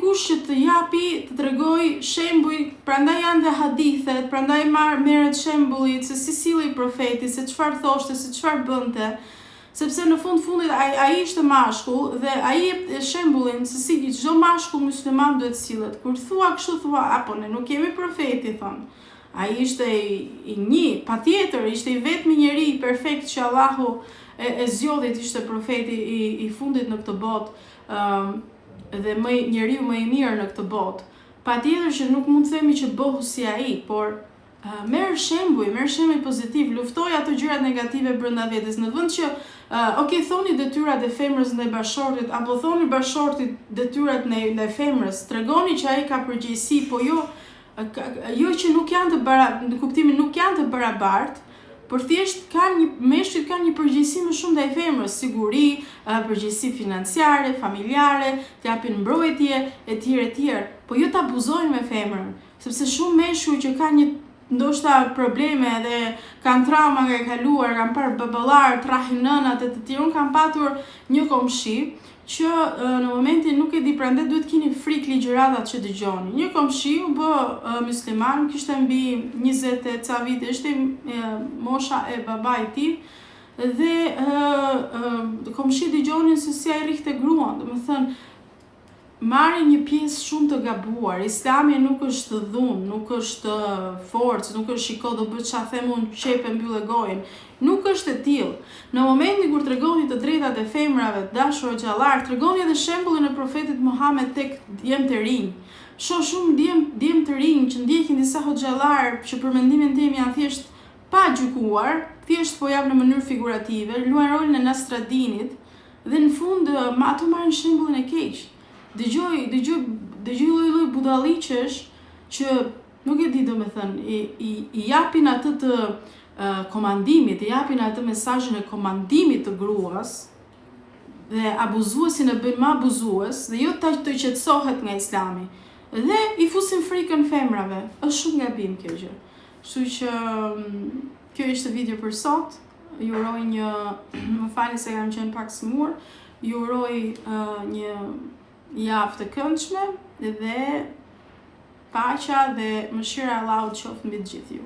dikush që të japi, të tregoj shembuj, prandaj janë dhe hadithet, prandaj merret shembulli se si sillej profeti, se çfarë thoshte, se çfarë bënte, sepse në fundit ai ishte mashkull dhe ai jep shembullin se si çdo mashkull musliman duhet sillet. Kur thua kështu thua, apo ne nuk kemi profeti, thon. Ai ishte i një, patjetër, ishte i vetmi njeri i perfekt që Allahu e zgjodhi, ishte profeti i fundit në këtë botë, dhe njeriu më i mirë në këtë botë. Patjetër që nuk mund të themi që bëhu si ai, por merr shembuj pozitiv, luftoj ato gjërat negative brenda vetes, në vend që thoni detyrat e femrës ndaj bashortit, apo thoni bashortit detyrat ndaj femrës, tregoni që ai ka përgjegjësi, po jo që nuk janë në kuptimin nuk janë të barabartë, por thjesht meshkujt kanë një përgjegjësi më shumë ndaj femrës, siguri, përgjegjësi financiare, familjare, t'japin mbrojtje etj. Po jo ta abuzojnë me femrën, sepse shumë meshkuj që kanë ndoshta probleme dhe kanë trauma nga e kaluar, kanë parë baballar, trahin nënat e të tjerë. Unë kam patur një komshi që në momentin nuk e di, prandaj duhet keni frikë ligjëratat që dëgjoni. Një komshi u bë musliman, kishte mbi 20 e ca vite, ishte mosha e babait i tij, dhe komshi dëgjonin se si ai rrihte gruan, domethënë marrin një pjesë shumë të gabuar. Islami nuk është dhunë, nuk është forcë, nuk është shiko do bëj çfarë them unë, çepe mbyllë gojën. Nuk është e tillë. Në momentin kur tregoni të drejtat e femrave, dashur xhallar, tregoni edhe shembullin e profetit Muhammed tek djemt e rinj. Shoh shumë djem të rinj që ndjekin disa hoxhallar që për mendimin tim janë thjesht pa gjykuar, thjesht po jap në mënyrë figurative, luajnë rolin e Nastradinit dhe në fund ato marrin shembullin e keq. Dëgjoj lloj budalliqesh që nuk e di, domethënë i japin atë të komandimit, i japin atë mesazhin e komandimit të gruas dhe abuzuesin e bëjnë më abuzues dhe jo të qetësohet nga Islami. Dhe i fusin frikën femrave. Është shumë gabim kjo gjë. Kështu që kjo ishte video për sot. Ju uroj më falni se kam qenë pak smur. Ju uroj një javë të këndshme dhe paqja dhe mëshira e Allahut qoftë mbi të gjithë ju.